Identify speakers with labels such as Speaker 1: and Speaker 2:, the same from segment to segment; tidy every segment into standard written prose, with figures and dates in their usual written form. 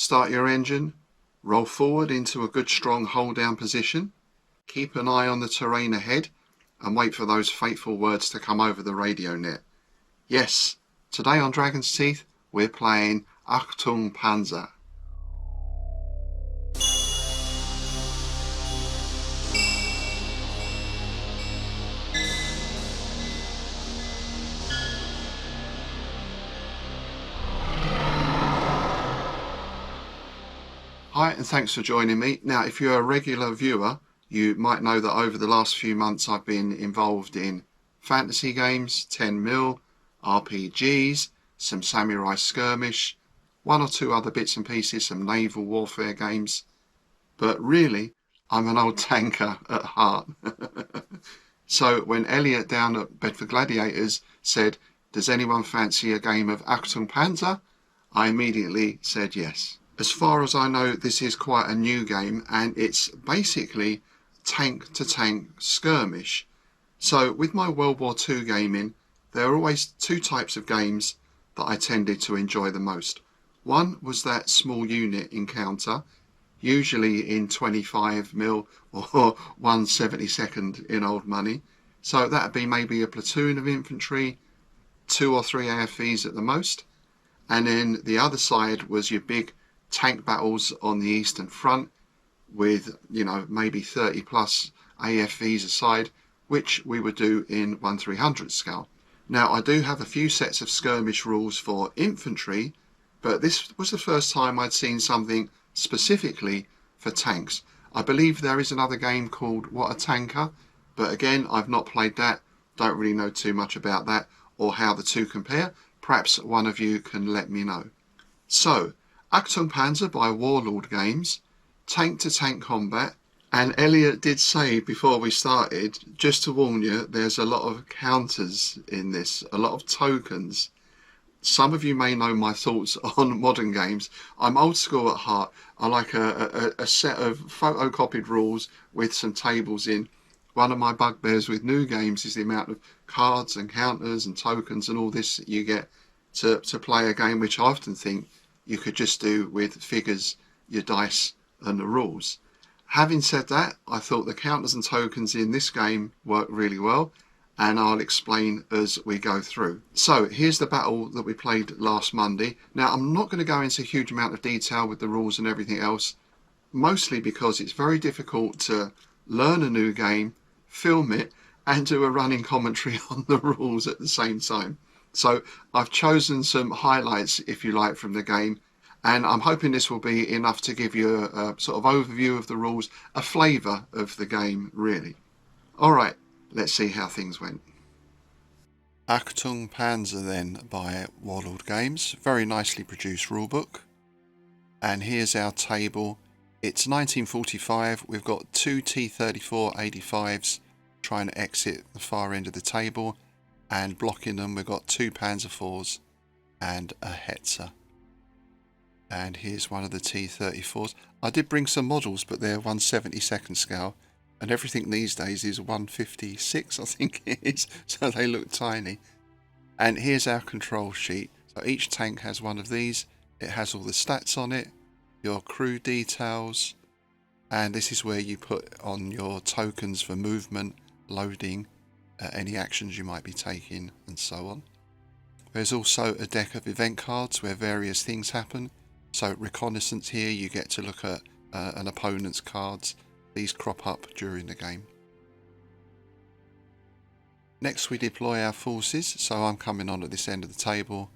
Speaker 1: Start your engine, roll forward into a good strong hold down position, keep an eye on the terrain ahead and wait for those fateful words to come over the radio net. Yes, today on Dragon's Teeth we're playing Achtung Panzer. Hi and thanks for joining me. Now if you're a regular viewer, you might know that over the last few months I've been involved in fantasy games, 10mm, RPGs, some samurai skirmish, one or two other bits and pieces, some naval warfare games. But really, I'm an old tanker at heart. So when Elliot down at Bedford Gladiators said, "Does anyone fancy a game of Achtung Panzer?" I immediately said yes. As far as I know, this is quite a new game and it's basically tank to tank skirmish. So with my World War II gaming, there are always two types of games that I tended to enjoy the most. One was that small unit encounter, usually in 25mm or 1/72 in old money. So that'd be maybe a platoon of infantry, 2 or 3 AFVs at the most. And then the other side was your big tank battles on the Eastern Front with, maybe 30 plus AFVs aside, which we would do in 1/300 scale. Now I do have a few sets of skirmish rules for infantry, but this was the first time I'd seen something specifically for tanks. I believe there is another game called What a Tanker, but again I've not played that, don't really know too much about that or how the two compare. Perhaps one of you can let me know. So Achtung Panzer by Warlord Games, tank to tank combat. And Elliot did say before we started, just to warn you, there's a lot of counters in this, a lot of tokens. Some of you may know my thoughts on modern games. I'm old school at heart. I like a set of photocopied rules with some tables in. One of my bugbears with new games is the amount of cards and counters and tokens and all this that you get to play a game, which I often think you could just do with figures, your dice and the rules. Having said that, I thought the counters and tokens in this game work really well, and I'll explain as we go through. So here's the battle that we played last Monday. Now I'm not going to go into a huge amount of detail with the rules and everything else, mostly because it's very difficult to learn a new game, film it and do a running commentary on the rules at the same time. So I've chosen some highlights, if you like, from the game, and I'm hoping this will be enough to give you a sort of overview of the rules, a flavour of the game really. Alright, let's see how things went. Achtung Panzer then by Warlord Games, very nicely produced rulebook. And here's our table. It's 1945, we've got 2 T-34 85s trying to exit the far end of the table, and blocking them we've got 2 Panzer IVs and a Hetzer. And here's one of the T-34s. I did bring some models, but they're 1/72 scale, and everything these days is 1/56 I think it is, so they look tiny. And here's our control sheet. So each tank has one of these. It has all the stats on it, your crew details, and this is where you put on your tokens for movement, loading, any actions you might be taking and so on. There's also a deck of event cards where various things happen. So reconnaissance, here you get to look at an opponent's cards. These crop up during the game. Next we deploy our forces, so I'm coming on at this end of the table.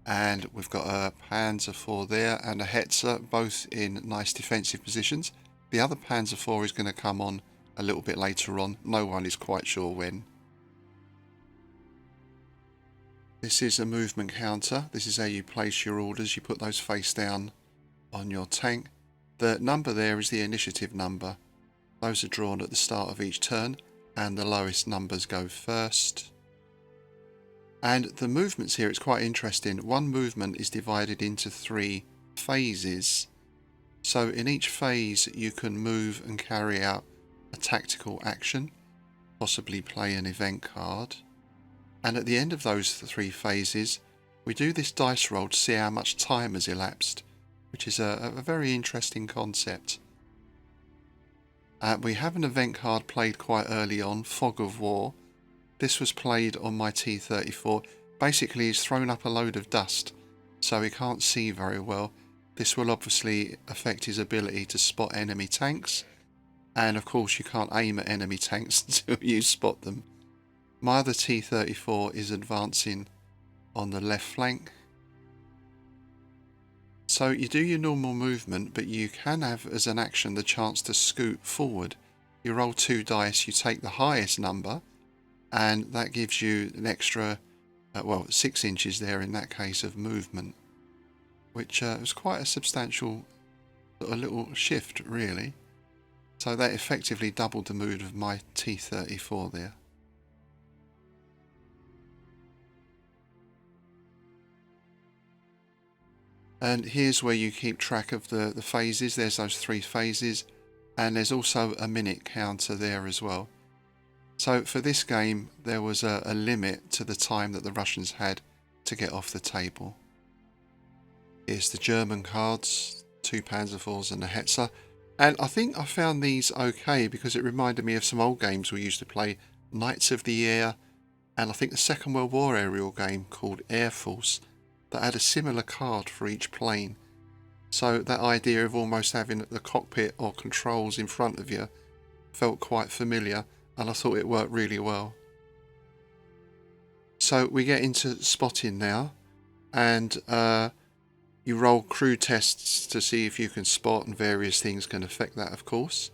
Speaker 1: And we've got a Panzer IV there and a Hetzer, both in nice defensive positions. The other Panzer IV is going to come on a little bit later on, no one is quite sure when. This is a movement counter. This is how you place your orders. You put those face down on your tank. The number there is the initiative number. Those are drawn at the start of each turn, and the lowest numbers go first. And the movements here, it's quite interesting. One movement is divided into 3 phases. So in each phase you can move and carry out a tactical action, possibly play an event card. And at the end of those 3 phases, we do this dice roll to see how much time has elapsed, which is a very interesting concept. We have an event card played quite early on, Fog of War. This was played on my T-34. Basically, he's thrown up a load of dust, so he can't see very well. This will obviously affect his ability to spot enemy tanks, and of course you can't aim at enemy tanks until you spot them. My other T-34 is advancing on the left flank. So you do your normal movement, but you can have as an action the chance to scoot forward. You roll 2 dice, you take the highest number, and that gives you an extra, 6 inches there in that case of movement, which was quite a substantial little shift really. So that effectively doubled the mood of my T-34 there. And here's where you keep track of the phases. There's those 3 phases, and there's also a minute counter there as well. So for this game there was a limit to the time that the Russians had to get off the table. Here's the German cards, 2 Panzer IVs and a Hetzer. And I think I found these okay because it reminded me of some old games we used to play, Knights of the Air, and I think the Second World War aerial game called Air Force, that had a similar card for each plane. So that idea of almost having the cockpit or controls in front of you felt quite familiar, and I thought it worked really well. So we get into spotting now, and you roll crew tests to see if you can spot, and various things can affect that of course.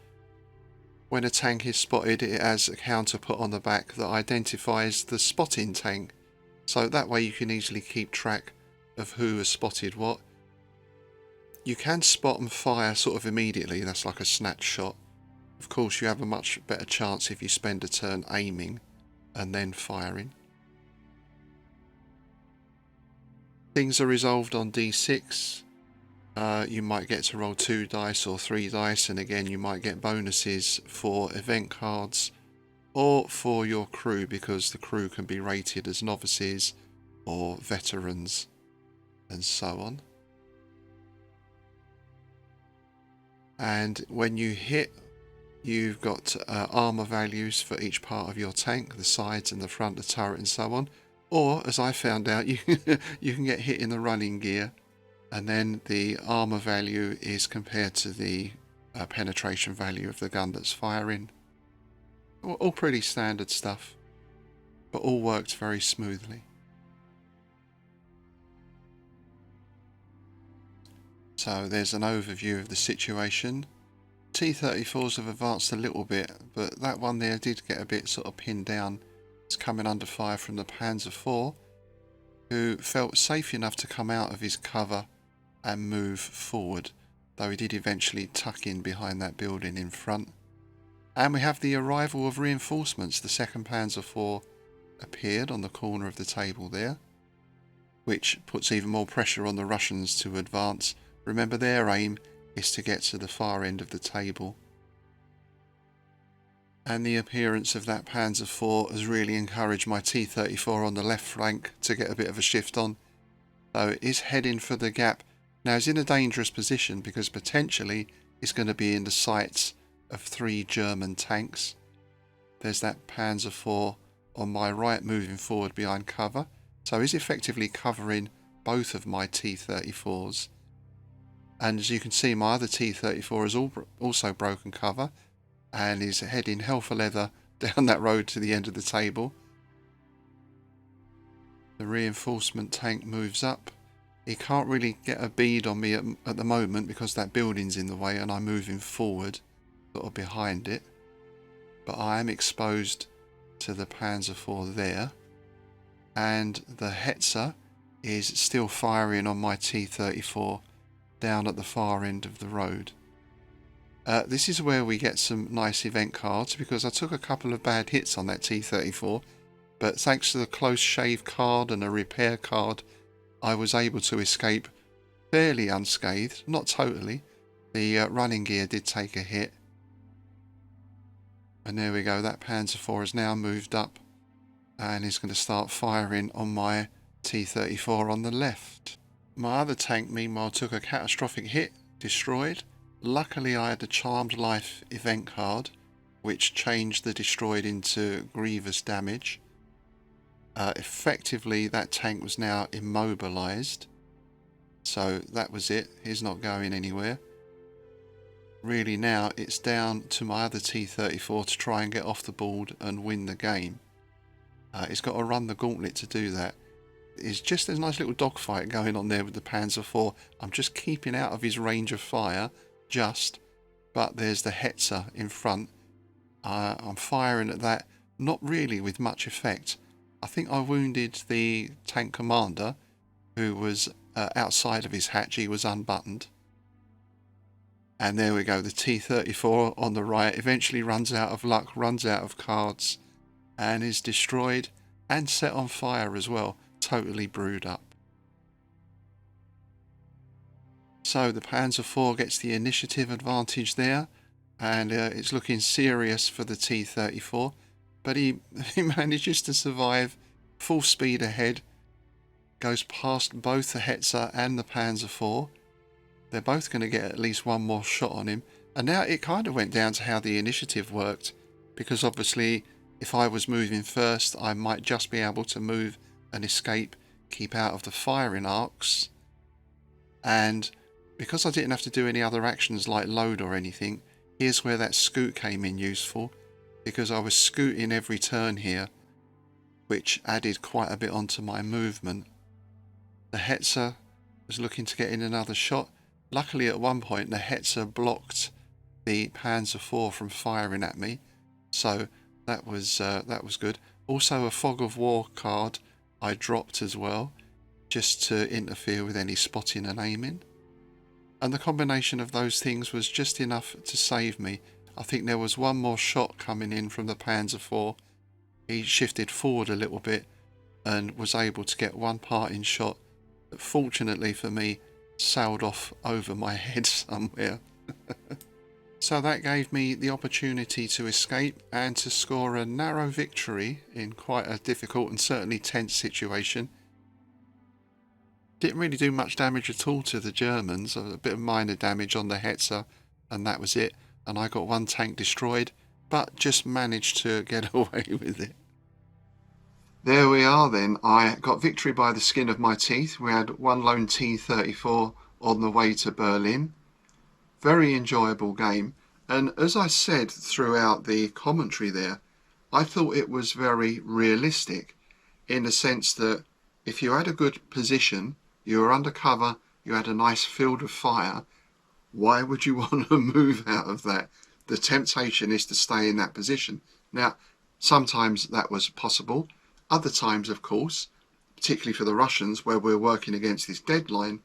Speaker 1: When a tank is spotted, it has a counter put on the back that identifies the spotting tank, so that way you can easily keep track of who has spotted what. You can spot and fire sort of immediately, that's like a snatch shot. Of course you have a much better chance if you spend a turn aiming and then firing. Things are resolved on D6. You might get to roll 2 dice or 3 dice, and again you might get bonuses for event cards or for your crew, because the crew can be rated as novices or veterans and so on. And when you hit, you've got armour values for each part of your tank, the sides and the front, the turret and so on. Or, as I found out, you can get hit in the running gear, and then the armour value is compared to the penetration value of the gun that's firing. All pretty standard stuff, but all worked very smoothly. So there's an overview of the situation. T-34s have advanced a little bit, but that one there did get a bit sort of pinned down. It's coming under fire from the Panzer IV, who felt safe enough to come out of his cover and move forward, though he did eventually tuck in behind that building in front. And we have the arrival of reinforcements. The 2nd Panzer IV appeared on the corner of the table there, which puts even more pressure on the Russians to advance. Remember, their aim is to get to the far end of the table. And the appearance of that Panzer IV has really encouraged my T-34 on the left flank to get a bit of a shift on. So it is heading for the gap. Now he's in a dangerous position because potentially he's going to be in the sights of 3 German tanks. There's that Panzer IV on my right moving forward behind cover. So he's effectively covering both of my T-34s. And as you can see, my other T-34 has also broken cover and is heading hell for leather down that road to the end of the table. The reinforcement tank moves up. He can't really get a bead on me at the moment because that building's in the way and I'm moving forward, sort of behind it. But I am exposed to the Panzer IV there. And the Hetzer is still firing on my T-34 down at the far end of the road. This is where we get some nice event cards, because I took a couple of bad hits on that T-34, but thanks to the close shave card and a repair card, I was able to escape fairly unscathed. Not totally. The running gear did take a hit. And there we go, that Panzer IV has now moved up and is going to start firing on my T-34 on the left. My other tank meanwhile took a catastrophic hit, destroyed. Luckily I had the Charmed Life event card, which changed the destroyed into grievous damage. Effectively that tank was now immobilized, so that was it. He's not going anywhere. Really now it's down to my other T-34 to try and get off the board and win the game. It's got to run the gauntlet to do that. It's just a nice little dogfight going on there with the Panzer IV. I'm just keeping out of his range of fire, but there's the Hetzer in front. I'm firing at that, not really with much effect. I think I wounded the tank commander, who was outside of his hatch. He was unbuttoned. And there we go, the T-34 on the right eventually runs out of luck, runs out of cards, and is destroyed and set on fire as well, totally brewed up. So the Panzer IV gets the initiative advantage there, and it's looking serious for the T-34, but he manages to survive, full speed ahead, goes past both the Hetzer and the Panzer IV. They're both going to get at least one more shot on him, and now it kind of went down to how the initiative worked, because obviously if I was moving first I might just be able to move and escape, keep out of the firing arcs, and because I didn't have to do any other actions like load or anything, here's where that scoot came in useful, because I was scooting every turn here, which added quite a bit onto my movement. The Hetzer was looking to get in another shot. Luckily at one point the Hetzer blocked the Panzer IV from firing at me, so that was good. Also a Fog of War card I dropped as well, just to interfere with any spotting and aiming. And the combination of those things was just enough to save me. I think there was one more shot coming in from the Panzer IV. He shifted forward a little bit and was able to get one parting shot that fortunately for me sailed off over my head somewhere. So that gave me the opportunity to escape and to score a narrow victory in quite a difficult and certainly tense situation. Didn't really do much damage at all to the Germans, a bit of minor damage on the Hetzer, and that was it. And I got one tank destroyed, but just managed to get away with it. There we are then. I got victory by the skin of my teeth. We had one lone T-34 on the way to Berlin. Very enjoyable game, and as I said throughout the commentary there, I thought it was very realistic in the sense that if you had a good position, you were under cover, you had a nice field of fire, why would you want to move out of that? The temptation is to stay in that position. Now, sometimes that was possible. Other times, of course, particularly for the Russians, where we're working against this deadline,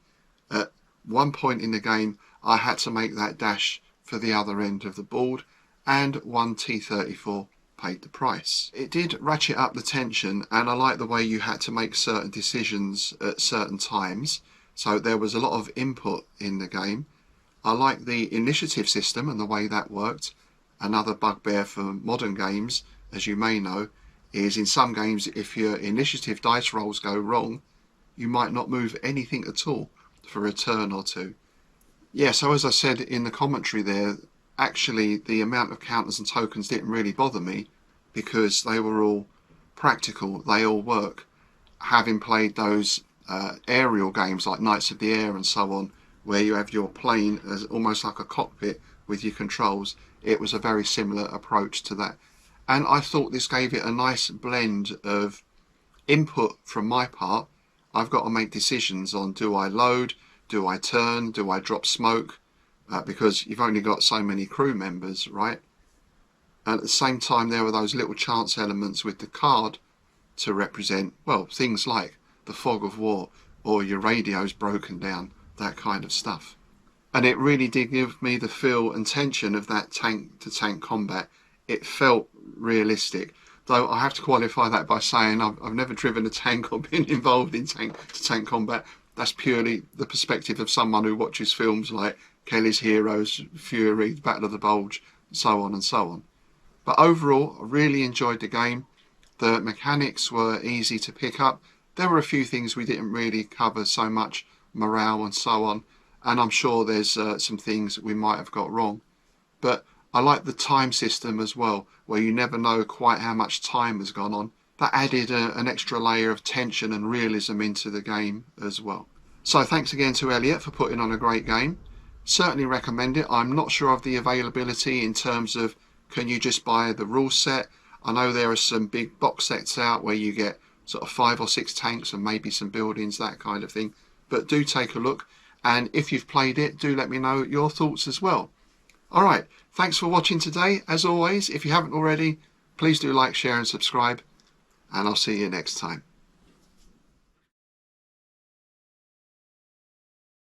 Speaker 1: at one point in the game I had to make that dash for the other end of the board, and one T-34 paid the price. It did ratchet up the tension, and I like the way you had to make certain decisions at certain times, so there was a lot of input in the game. I like the initiative system and the way that worked. Another bugbear for modern games, as you may know, is in some games if your initiative dice rolls go wrong, you might not move anything at all for a turn or two. Yeah, so as I said in the commentary there, actually the amount of counters and tokens didn't really bother me because they were all practical, they all work. Having played those aerial games like Knights of the Air and so on, where you have your plane as almost like a cockpit with your controls, it was a very similar approach to that. And I thought this gave it a nice blend of input from my part. I've got to make decisions on, do I load, do I turn, do I drop smoke, because you've only got so many crew members, right? And at the same time there were those little chance elements with the card to represent, well, things like the fog of war or your radio's broken down, that kind of stuff. And it really did give me the feel and tension of that tank to tank combat. It felt realistic, though I have to qualify that by saying I've never driven a tank or been involved in tank to tank combat. That's purely the perspective of someone who watches films like Kelly's Heroes, Fury, Battle of the Bulge, so on and so on. But overall, I really enjoyed the game. The mechanics were easy to pick up, There were a few things we didn't really cover so much, morale and so on, and I'm sure there's some things we might have got wrong. But I like the time system as well, where you never know quite how much time has gone on. That added an extra layer of tension and realism into the game as well. So thanks again to Elliot for putting on a great game. Certainly recommend it. I'm not sure of the availability in terms of can you just buy the rule set. I know there are some big box sets out where you get sort of 5 or 6 tanks and maybe some buildings, that kind of thing. But do take a look, and if you've played it, do let me know your thoughts as well. Alright, thanks for watching today. As always, if you haven't already, please do like, share and subscribe, and I'll see you next time.